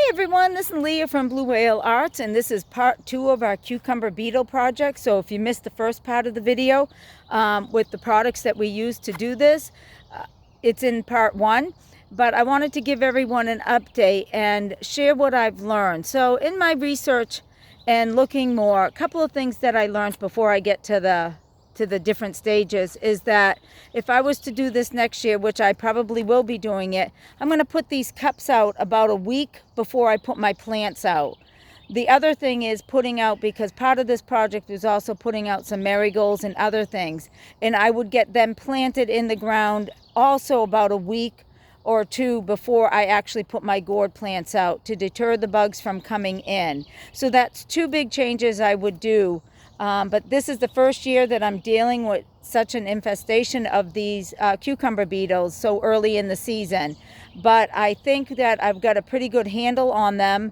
Everyone, this is Leah from Blue Whale Arts, and this is part 2 of our Cucumber Beetle project. So if you missed the first part of the video with the products that we use to do this, it's in part 1. But I wanted to give everyone an update and share what I've learned. So in my research and looking more, a couple of things that I learned before I get to the different stages is that if I was to do this next year, which I probably will be doing it, I'm going to put these cups out about a week before I put my plants out. The other thing is putting out, because part of this project was also putting out some marigolds and other things, and I would get them planted in the ground also about a week or 2 before I actually put my gourd plants out to deter the bugs from coming in. So that's 2 big changes I would do. But this is the first year that I'm dealing with such an infestation of these cucumber beetles so early in the season. But I think that I've got a pretty good handle on them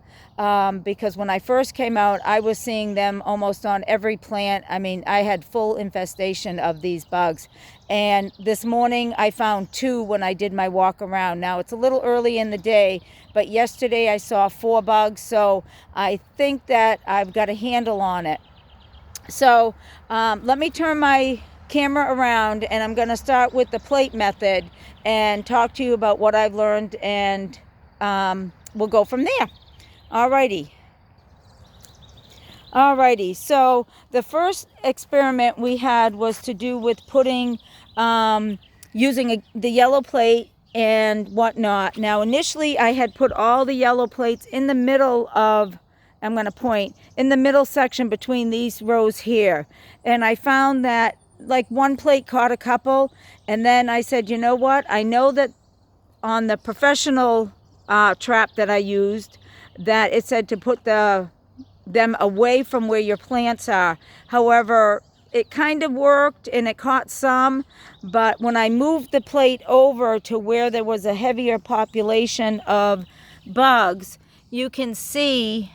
because when I first came out, I was seeing them almost on every plant. I mean, I had full infestation of these bugs. And this morning I found 2 when I did my walk around. Now it's a little early in the day, but yesterday I saw 4 bugs. So I think that I've got a handle on it. So let me turn my camera around, and I'm going to start with the plate method and talk to you about what I've learned, and we'll go from there. Alrighty, so the first experiment we had was to do with putting, using the yellow plate and whatnot. Now initially I had put all the yellow plates in the middle of, I'm going to point in the middle section between these rows here, and I found that like one plate caught a couple, and then I said, you know what, I know that on the professional trap that I used that it said to put them away from where your plants are. However, it kind of worked and it caught some, but when I moved the plate over to where there was a heavier population of bugs, you can see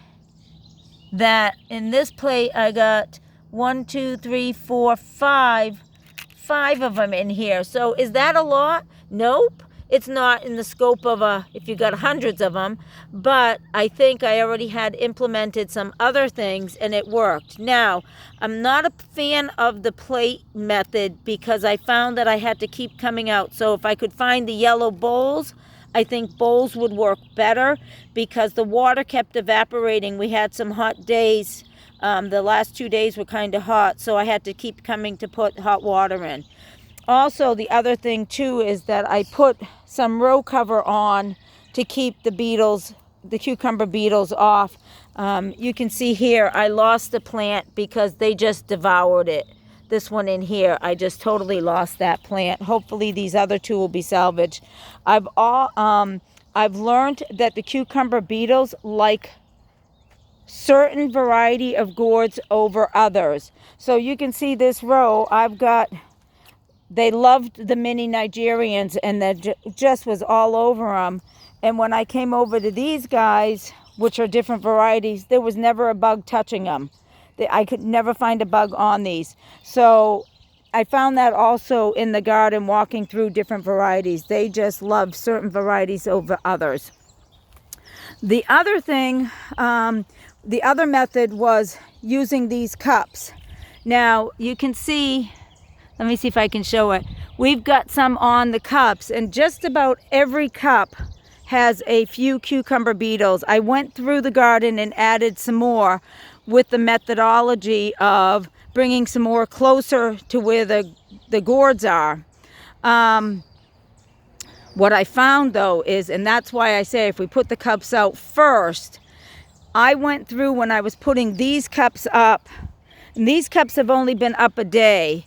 that in this plate I got 5 of them in here. So is that a lot? Nope, it's not in the scope of if you got hundreds of them, but I think I already had implemented some other things and it worked. Now I'm not a fan of the plate method because I found that I had to keep coming out. So if I could find the yellow bowls, I think bowls would work better because the water kept evaporating. We had some hot days. The last 2 days were kind of hot, so I had to keep coming to put hot water in. Also, the other thing too is that I put some row cover on to keep the cucumber beetles off. You can see here I lost the plant because they just devoured it. This one in here, I just totally lost that plant. Hopefully these other 2 will be salvaged. I've learned that the cucumber beetles like certain variety of gourds over others. So you can see this row, they loved the mini Nigerians, and that just was all over them. And when I came over to these guys, which are different varieties, there was never a bug touching them. I could never find a bug on these. So I found that also in the garden walking through different varieties. They just love certain varieties over others. The other thing, the other method was using these cups. Now you can see, let me see if I can show it. We've got some on the cups, and just about every cup has a few cucumber beetles. I went through the garden and added some more with the methodology of bringing some more closer to where the gourds are. What I found though is, and that's why I say if we put the cups out first, I went through when I was putting these cups up, and these cups have only been up a day,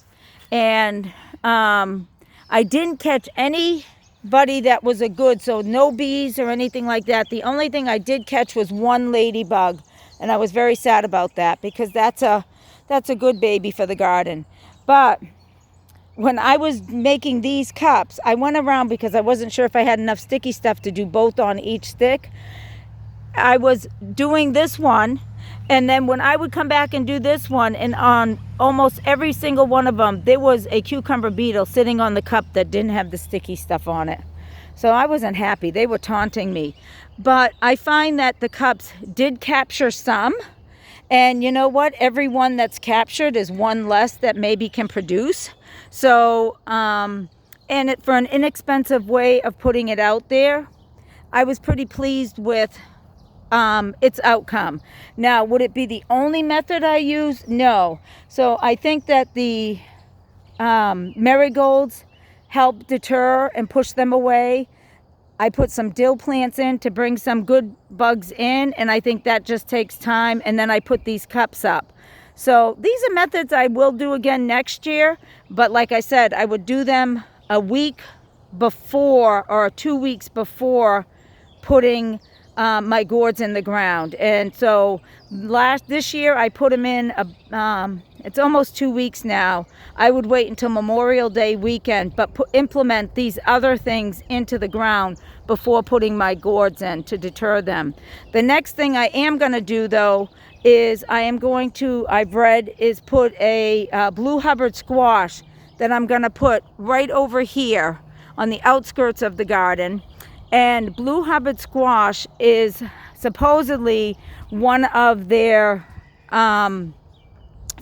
and I didn't catch anybody that was a good, so no bees or anything like that. The only thing I did catch was 1 ladybug, and I was very sad about that because that's a good baby for the garden. But when I was making these cups, I went around because I wasn't sure if I had enough sticky stuff to do both on each stick. I was doing this one, and then when I would come back and do this one, and on almost every single one of them there was a cucumber beetle sitting on the cup that didn't have the sticky stuff on it. So I wasn't happy. They were taunting me. But I find that the cups did capture some. And you know what? Every one that's captured is one less that maybe can produce. So, for an inexpensive way of putting it out there, I was pretty pleased with its outcome. Now, would it be the only method I use? No. So I think that the marigolds help deter and push them away. I put some dill plants in to bring some good bugs in, and I think that just takes time. And then I put these cups up. So these are methods I will do again next year. But like I said, I would do them a week before or 2 weeks before putting my gourds in the ground. And so this year I put them in it's almost 2 weeks now. I would wait until Memorial Day weekend, but implement these other things into the ground before putting my gourds in to deter them. The next thing I am going to do though is I've read is put a blue Hubbard squash that I'm going to put right over here on the outskirts of the garden. And blue Hubbard squash is supposedly one of their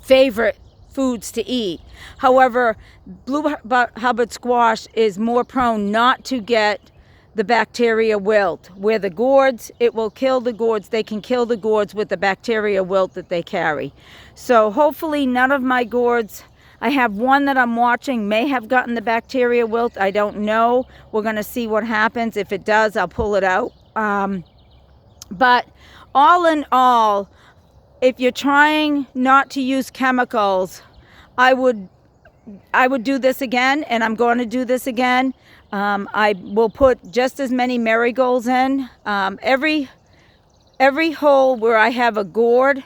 favorite foods to eat. However, blue Hubbard squash is more prone not to get the bacteria wilt. Where the gourds, it will kill the gourds. They can kill the gourds with the bacteria wilt that they carry. So hopefully none of my gourds, I have one that I'm watching may have gotten the bacteria wilt. I don't know. We're going to see what happens. If it does, I'll pull it out. But all in all, if you're trying not to use chemicals, I would do this again, and I'm going to do this again. I will put just as many marigolds in. Every hole where I have a gourd,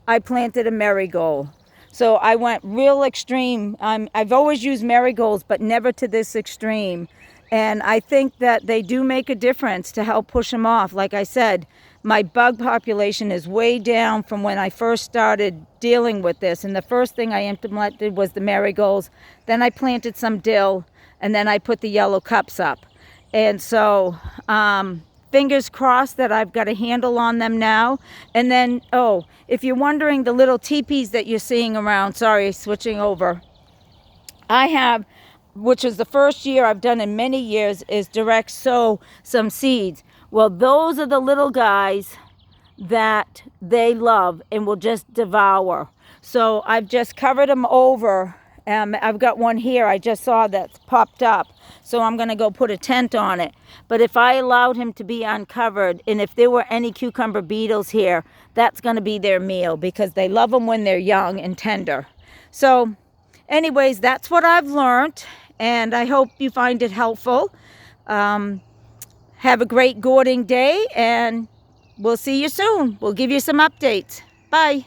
I planted a marigold. So I went real extreme. I've always used marigolds, but never to this extreme. And I think that they do make a difference to help push them off. Like I said, my bug population is way down from when I first started dealing with this. And the first thing I implemented was the marigolds. Then I planted some dill, and then I put the yellow cups up. And so fingers crossed that I've got a handle on them now. And then, if you're wondering, the little teepees that you're seeing around, sorry, switching over, I have, which is the first year I've done in many years, is direct sow some seeds. Well, those are the little guys that they love and will just devour. So I've just covered them over. I've got one here I just saw that's popped up. So I'm going to go put a tent on it. But if I allowed him to be uncovered, and if there were any cucumber beetles here, that's going to be their meal, because they love them when they're young and tender. So anyways, that's what I've learned, and I hope you find it helpful. Have a great gourding day, and we'll see you soon. We'll give you some updates. Bye.